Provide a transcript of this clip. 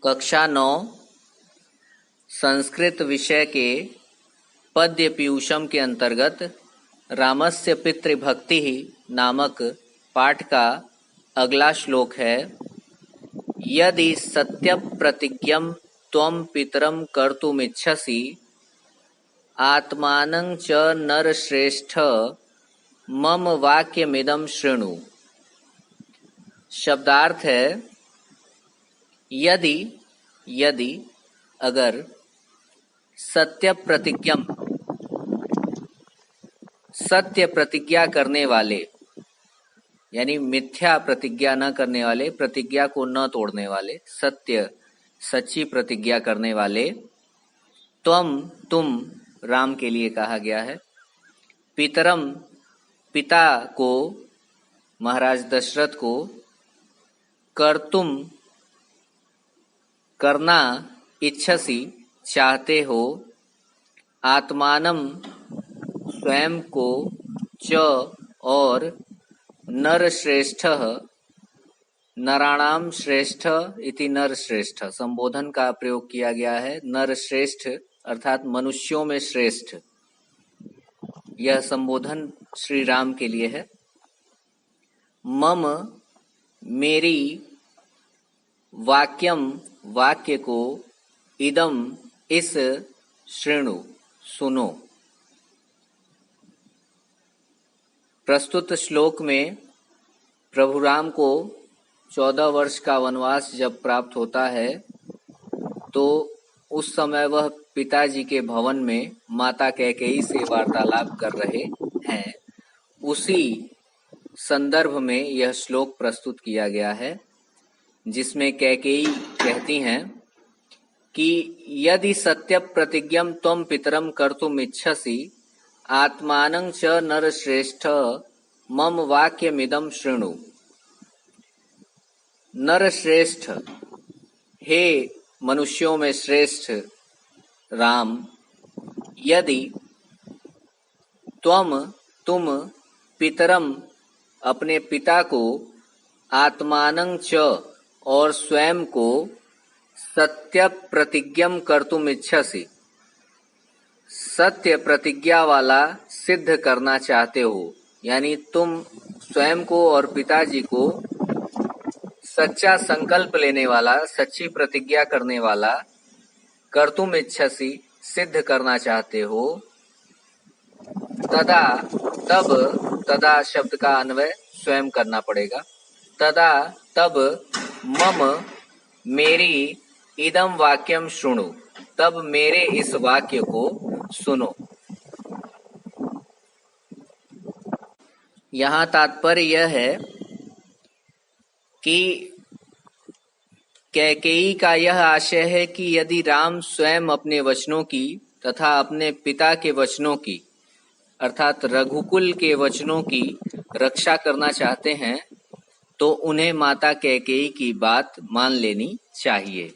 कक्षा 9 संस्कृत विषय के पद्य पीयूषम के अंतर्गत रामस्य पितृभक्ति नामक पाठ का अगला श्लोक है। यदि सत्यप्रतिज्ञं त्वं पितरं कर्तुमिच्छसि आत्मानं च नरश्रेष्ठ मम वाक्यमिदं शृणु। शब्दार्थ है यदि अगर सत्य प्रतिज्ञा करने वाले यानी मिथ्या प्रतिज्ञा न करने वाले, प्रतिज्ञा को न तोड़ने वाले, सच्ची प्रतिज्ञा करने वाले, तुम राम के लिए कहा गया है, पितरम पिता को, महाराज दशरथ को, कर्तुम करना, इच्छसि चाहते हो, आत्मानम स्वयं को, च और नरश्रेष्ठ नराणाम श्रेष्ठ इति नरश्रेष्ठ संबोधन का प्रयोग किया गया है। नरश्रेष्ठ अर्थात मनुष्यों में श्रेष्ठ, यह संबोधन श्री राम के लिए है। मम मेरी, वाक्यम वाक्य को, इदम इस, शृणु सुनो। प्रस्तुत श्लोक में प्रभु राम को 14 वर्ष का वनवास जब प्राप्त होता है तो उस समय वह पिताजी के भवन में माता कैकेयी से वार्तालाप कर रहे हैं। उसी संदर्भ में यह श्लोक प्रस्तुत किया गया है, जिसमें कैकेयी कहती हैं कि यदि सत्य प्रतिज्ञम त्वं पितरम कर्तुम इच्छसि आत्मानं च नरश्रेष्ठ मम वाक्यमिदं शृणु। नरश्रेष्ठ, हे मनुष्यों में श्रेष्ठ राम, यदि तुम पितरम अपने पिता को, आत्मानं च और स्वयं को, सत्य प्रतिज्ञम कर्तुम इच्छसि सत्य प्रतिज्ञा वाला सिद्ध करना चाहते हो, यानी तुम स्वयं को और पिताजी को सच्चा संकल्प लेने वाला, सच्ची प्रतिज्ञा करने वाला, कर्तुम इच्छसि सिद्ध करना चाहते हो, तदा शब्द का अन्वय स्वयं करना पड़ेगा। तब मम मेरी, इदम वाक्यम शृणु, तब मेरे इस वाक्य को सुनो। यहाँ तात्पर्य यह है कि कैकेयी का यह आशय है कि यदि राम स्वयं अपने वचनों की तथा अपने पिता के वचनों की अर्थात रघुकुल के वचनों की रक्षा करना चाहते हैं तो उन्हें माता कैकेयी की बात मान लेनी चाहिए।